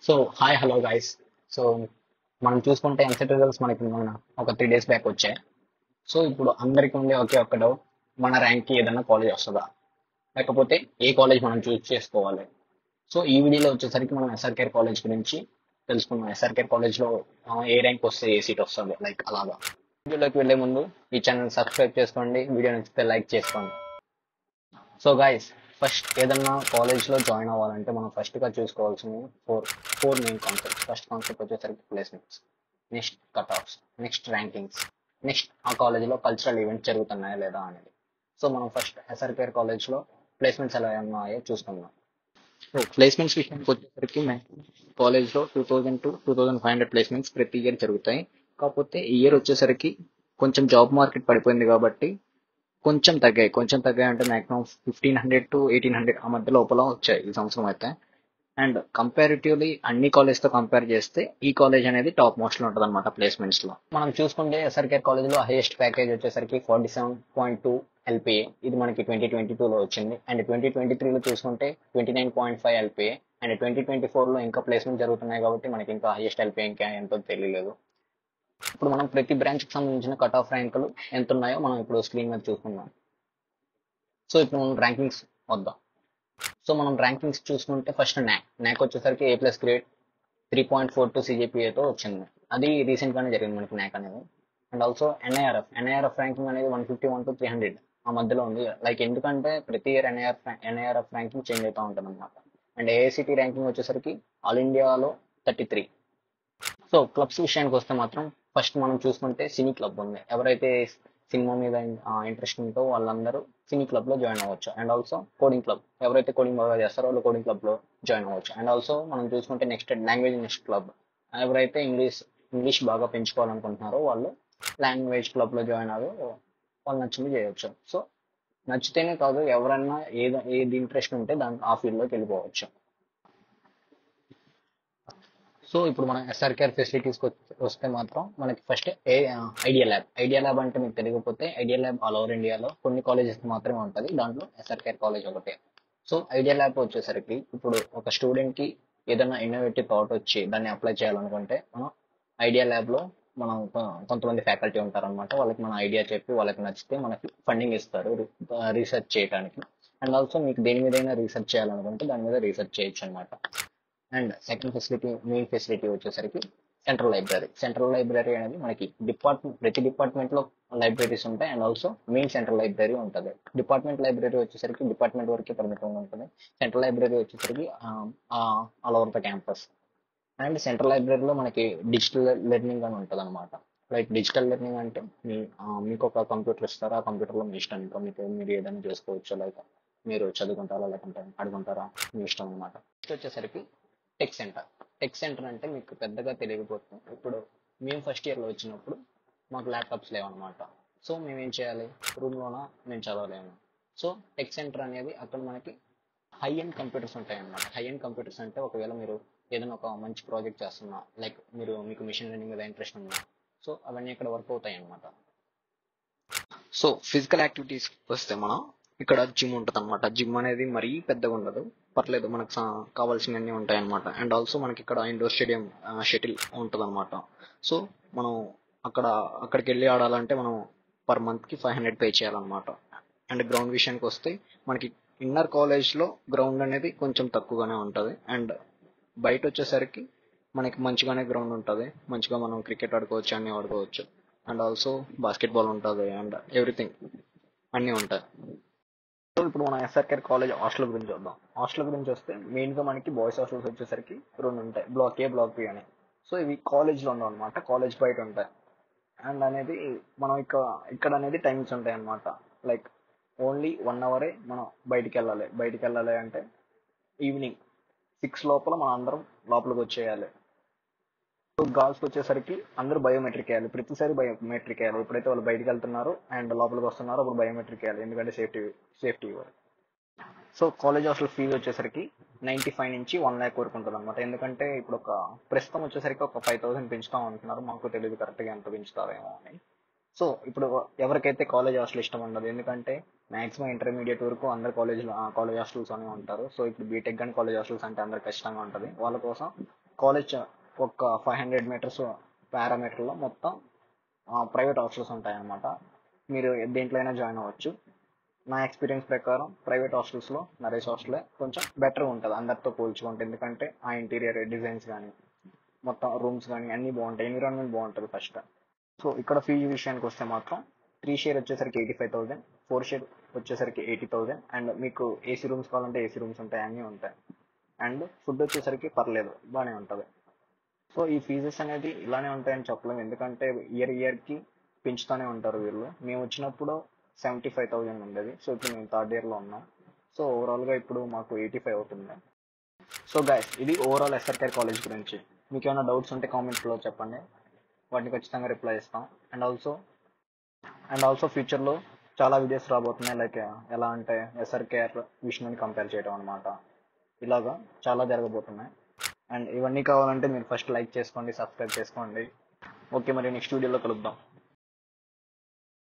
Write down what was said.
So hi hello guys. So మనం చూసుకుంటే EAMCET results మనకి ఒక 3 days బ్యాక్ వచ్చాయి. సో ఇప్పుడు అందరికీ ఉండే ఒకే ఒక్క డౌట్, మన ర్యాంక్కి ఏదైనా కాలేజ్ వస్తుందా, లేకపోతే ఏ కాలేజ్ మనం చూస్ చేసుకోవాలి. సో ఈ వీడియోలో వచ్చేసరికి మనం ఎస్ఆర్కేర్ కాలేజ్ గురించి తెలుసుకున్నాం. ఎస్ఆర్కేర్ కాలేజ్లో ఏ ర్యాంక్ వస్తే ఏ సీట్ వస్తుంది, లైక్ అలాగా. వీడియోలోకి వెళ్ళే ముందు ఈ ఛానల్ సబ్స్క్రైబ్ చేసుకోండి, వీడియో నచ్చితే లైక్ చేసుకోండి. సో గైస్, ఫస్ట్ ఏదన్నా కాలేజ్లో జాయిన్ అవ్వాలంటే మనం ఫస్ట్గా చూసుకోవాల్సింది four four main concepts. First concept వచ్చేసరికి placements, next cut offs, next rankings, next ఆ కాలేజ్లో కల్చరల్ ఈవెంట్స్ జరుగుతున్నాయా లేదా అనేది. సో మనం ఫస్ట్ ఎస్ఆర్కేఆర్ కాలేజ్లో ప్లేస్మెంట్స్ ఎలా ఉన్నాయో చూసుకుందాం. సో ప్లేస్మెంట్స్ విషయానికి వచ్చేసరికి కాలేజ్లో 2,000 to 2,500 ప్లేస్మెంట్స్ ప్రతి ఇయర్ జరుగుతాయి. కాకపోతే ఈ ఇయర్ వచ్చేసరికి కొంచెం జాబ్ మార్కెట్ పడిపోయింది కాబట్టి కొంచెం తగ్గాయి అంటే మాక్సిమం 1,500 to 1,800 ఆ మధ్య లోపల వచ్చాయి ఈ సంవత్సరం అయితే. అండ్ కంపారిటివ్లీ అన్ని కాలేజ్తో కంపేర్ చేస్తే ఈ కాలేజ్ అనేది టాప్ మోస్ట్లో ఉంటుంది అనమాట ప్లేస్మెంట్స్లో. మనం చూసుకుంటే ఎస్ఆర్కేఆర్ కాలేజ్లో హైయెస్ట్ ప్యాకేజ్ వచ్చేసరికి 47.2 ఎల్పిఏ. ఇది మనకి 2022లో వచ్చింది. అండ్ 2023లో చూసుకుంటే 29.5 ఎల్పిఏ. అండ్ 2024లో ఇంకా ప్లేస్మెంట్ జరుగుతున్నాయి కాబట్టి మనకి ఇంకా హైయెస్ట్ ఎల్పిఏ ఇంకా ఎంతో తెలియలేదు. ఇప్పుడు మనం ప్రతి బ్రాంచ్కి సంబంధించిన కట్ ఆఫ్ ర్యాంకులు ఎంత ఉన్నాయో మనం ఇప్పుడు స్క్రీన్ మీద చూసుకుందాం. సో ఇప్పుడు మనం ర్యాంకింగ్స్ వద్దాం. సో మనం ర్యాంకింగ్స్ చూసుకుంటే ఫస్ట్ న్యాక్ వచ్చేసరికి A+ గ్రేడ్ 3.42 CGPAతో వచ్చింది. అది రీసెంట్గానే జరిగింది మనకి న్యాక్ అనేది. అండ్ ఆల్సో ఎన్ఐఆర్ఎఫ్ ర్యాంకింగ్ అనేది 151 to 300 ఆ మధ్యలో ఉంది. లైక్ ఎందుకంటే ప్రతి ఇయర్ ఎన్ఐఆర్ఎఫ్ ర్యాంకింగ్ చేంజ్ అవుతూ ఉంటుంది అనమాట. అండ్ ఏఐసిటి ర్యాంకింగ్ వచ్చేసరికి ఆల్ ఇండియాలో 33. సో క్లబ్స్ విషయానికి వస్తే మాత్రం ఫస్ట్ మనం చూసుకుంటే సినీ క్లబ్ ఉంది. ఎవరైతే సినిమా మీద ఇంట్రెస్ట్ ఉందో వాళ్ళందరూ సినీ క్లబ్లో జాయిన్ అవ్వచ్చు. అండ్ ఆల్సో కోడింగ్ క్లబ్, ఎవరైతే కోడింగ్ బాగా చేస్తారో వాళ్ళు కోడింగ్ క్లబ్లో జాయిన్ అవ్వచ్చు. అండ్ ఆల్సో మనం చూసుకుంటే నెక్స్ట్ క్లబ్, ఎవరైతే ఇంగ్లీష్ బాగా పెంచుకోవాలనుకుంటున్నారో వాళ్ళు లాంగ్వేజ్ క్లబ్లో జాయిన్ అవ్వి వాళ్ళు నచ్చింది చేయవచ్చు. సో నచ్చితేనే కాదు, ఎవరన్నా ఏది ఇంట్రెస్ట్ ఉంటే ఆ ఫీల్డ్లోకి వెళ్ళిపోవచ్చు. సో ఇప్పుడు మనం ఎస్ఆర్కేఆర్ ఫెసిలిటీస్కి వస్తే మాత్రం మనకి ఫస్ట్ ఐడియా ల్యాబ్ అంటే మీకు తెలియకపోతే ఐడియా ల్యాబ్ ఆల్ ఓవర్ ఇండియాలో కొన్ని కాలేజెస్ మాత్రమే ఉంటుంది. దాంట్లో ఎస్ఆర్కేఆర్ కాలేజ్ ఒకటే. సో ఐడియా ల్యాబ్ వచ్చేసరికి ఇప్పుడు ఒక స్టూడెంట్కి ఏదైనా ఇన్నోవేటివ్ థాట్ వచ్చి దాన్ని అప్లై చేయాలనుకుంటే మనం ఐడియా ల్యాబ్లో మనం కొంతమంది ఫ్యాకల్టీ ఉంటారనమాట. వాళ్ళకి మన ఐడియా చెప్పి వాళ్ళకి నచ్చితే మనకి ఫండింగ్ ఇస్తారు రీసెర్చ్ చేయడానికి. అండ్ ఆల్సో మీకు దేని మీదైనా రీసెర్చ్ చేయాలనుకుంటే దాని మీద రీసెర్చ్ చేయొచ్చు అనమాట. అండ్ సెకండ్ మెయిన్ ఫెసిలిటీ వచ్చేసరికి సెంట్రల్ లైబ్రరీ అనేది మనకి ప్రతి డిపార్ట్మెంట్లో లైబ్రరీస్ ఉంటాయి. And also main central library ఉంటుంది. డిపార్ట్మెంట్ లైబ్రరీ వచ్చేసరికి డిపార్ట్మెంట్ వరకే పరిమితంగా ఉంటుంది. సెంట్రల్ లైబ్రరీ వచ్చేసరికి all over the campus. And central లైబ్రరీలో మనకి డిజిటల్ లెర్నింగ్ అని ఉంటుంది అనమాట. లైక్ డిజిటల్ లెర్నింగ్ అంటే మీకు ఒక కంప్యూటర్ ఇస్తారు, ఆ కంప్యూటర్లో మీ ఇష్టం, ఇంకా మీరు ఏదైనా చేసుకోవచ్చు. లైక్ మీరు చదువుకుంటారా లేకుంటే ఆడుకుంటారా, మీ ఇష్టం అనమాట. నెక్స్ట్ వచ్చేసరికి టెక్ సెంటర్ అంటే మీకు పెద్దగా తెలియకపోతే, ఇప్పుడు మేము ఫస్ట్ ఇయర్లో వచ్చినప్పుడు మాకు ల్యాప్టాప్స్ లేవన్నమాట. సో మేము ఏం చేయాలి, రూమ్లోన మేము చదవలేము. సో టెక్ సెంటర్ అనేది అక్కడ మనకి హై ఎండ్ కంప్యూటర్స్ ఉంటాయి అన్నమాట. హై ఎండ్ కంప్యూటర్స్ అంటే ఒకవేళ మీరు ఏదైనా ఒక మంచి ప్రాజెక్ట్ చేస్తున్నా, లైక్ మీకు మిషన్ లెర్నింగ్ మీద ఇంట్రెస్ట్ ఉన్నా, సో అవన్నీ ఇక్కడ వర్క్ అవుతాయి అన్నమాట. సో ఫిజికల్ యాక్టివిటీస్ వస్తే మనం ఇక్కడ జిమ్ ఉంటుంది అనమాట. జిమ్ అనేది మరీ పెద్దగా ఉండదు, పర్లేదు, మనకు కావాల్సినవన్నీ ఉంటాయి అనమాట. అండ్ ఆల్సో మనకి ఇక్కడ ఇండోర్ స్టేడియం షటిల్ ఉంటుంది అనమాట. సో మనం అక్కడికి వెళ్ళి ఆడాలంటే మనం పర్ మంత్కి 500 పే చేయాలన్నమాట. అండ్ గ్రౌండ్ విషయానికి వస్తే మనకి ఇన్నర్ కాలేజ్లో గ్రౌండ్ అనేది కొంచెం తక్కువగానే ఉంటుంది. అండ్ బయట వచ్చేసరికి మనకి మంచిగానే గ్రౌండ్ ఉంటుంది, మంచిగా మనం క్రికెట్ ఆడుకోవచ్చు, అన్నీ ఆడుకోవచ్చు. అండ్ ఆల్సో బాస్కెట్బాల్ ఉంటుంది అండ్ ఎవ్రీథింగ్ అన్నీ ఉంటాయి. సో ఇప్పుడు మనం ఎస్ఆర్కేఆర్ కాలేజ్ హాస్టల్ గురించి వద్దాం. హాస్టల్ గురించి వస్తే మెయిన్గా మనకి బాయ్స్ హాస్టల్స్ వచ్చేసరికి 2 ఉంటాయి, బ్లాక్ ఏ, బ్లాక్ బి అని. సో ఇవి కాలేజ్లో ఉండవు అనమాట, కాలేజ్ బయట ఉంటాయి. అండ్ అనేది మనం ఇక్కడ అనేది టైమింగ్స్ ఉంటాయి అనమాట. లైక్ ఓన్లీ 1 అవరే మనం బయటికి వెళ్ళాలి అంటే ఈవినింగ్ 6 లోపల మనం అందరం లోపలికి వచ్చేయాలి. గర్ల్స్కి వచ్చేసరికి అందరూ బయోమెట్రిక్ వేయాలి, ప్రతిసారి బయోమెట్రిక్ వేయాలి. ఎప్పుడైతే వాళ్ళు బయటికి వెళ్తున్నారో అండ్ లోపలికి వస్తున్నారో అప్పుడు బయోమెట్రిక్ వేయాలి, ఎందుకంటే సేఫ్టీ ఇవ్వాలి. సో కాలేజ్ హాస్టల్ ఫీజు వచ్చేసరికి 95 నుంచి 1 lakh వరకు ఉంటుంది అనమాట. ఎందుకంటే ఇప్పుడు ప్రస్తుతం వచ్చేసరికి ఒక 5,000 పెంచుతాం అంటున్నారు, మాకు తెలియదు కరెక్ట్గా ఎంత పెంచుతారేమో అని. సో ఇప్పుడు ఎవరికైతే కాలేజ్ హాస్టల్ ఇష్టం ఉండదు, ఎందుకంటే మాక్సిమం ఇంటర్మీడియట్ వరకు అందరు కాలేజ్ హాస్టల్స్ అనే ఉంటారు. సో ఇప్పుడు బీటెక్ కానీ కాలేజ్ హాస్టల్స్ అంటే అందరికి కష్టంగా ఉంటుంది. వాళ్ళ కోసం కాలేజ్ ఒక 500 మీటర్స్ పారామీటర్లో మొత్తం ప్రైవేట్ హాస్టల్స్ ఉంటాయన్నమాట. మీరు దేంట్లో అయినా జాయిన్ అవ్వచ్చు. నా ఎక్స్పీరియన్స్ ప్రకారం ప్రైవేట్ హాస్టల్స్లో నరేష్ హాస్టలే కొంచెం బెటర్గా ఉంటుంది అందరితో పోల్చుకుంటే. ఎందుకంటే ఆ ఇంటీరియర్ డిజైన్స్ కానీ మొత్తం రూమ్స్ కానీ అన్నీ బాగుంటాయి, ఎన్విరాన్మెంట్ బాగుంటుంది ఫస్ట్. సో ఇక్కడ ఫీజు విషయానికి వస్తే మాత్రం 3 షేర్ వచ్చేసరికి 85,000, 4 షేర్ వచ్చేసరికి 80,000. అండ్ మీకు ఏసీ రూమ్స్ కావాలంటే ఏసీ రూమ్స్ ఉంటాయి, అన్నీ ఉంటాయి. అండ్ ఫుడ్ వచ్చేసరికి పర్లేదు, బాగానే ఉంటుంది. సో ఈ ఫీజెస్ అనేది ఇలానే ఉంటాయని చెప్పలేము, ఎందుకంటే ఇయర్కి పెంచుతూనే ఉంటారు వీళ్ళు. మేము వచ్చినప్పుడు 75,000 ఉండేది. సో ఇప్పుడు మేము థర్డ్ ఇయర్లో ఉన్నాం. సో ఓవరాల్గా ఇప్పుడు మాకు 85 అవుతుంది. సో గైస్, ఇది ఓవరాల్ ఎస్ఆర్కేఆర్ కాలేజ్ గురించి. మీకు ఏమైనా డౌట్స్ ఉంటే కామెంట్స్లో చెప్పండి, వాటిని ఖచ్చితంగా రిప్లై ఇస్తాం. అండ్ ఆల్సో ఫ్యూచర్లో చాలా వీడియోస్ రాబోతున్నాయి, లైక్ ఎలా అంటే ఎస్ఆర్కేఆర్ విష్ణుని కంపేర్ చేయడం అనమాట. ఇలాగా చాలా జరగబోతున్నాయి. అండ్ ఇవన్నీ కావాలంటే మీరు ఫస్ట్ లైక్ చేసుకోండి, సబ్స్క్రైబ్ చేసుకోండి. ఓకే, మరి నెక్స్ట్ వీడియోలో కలుద్దాం.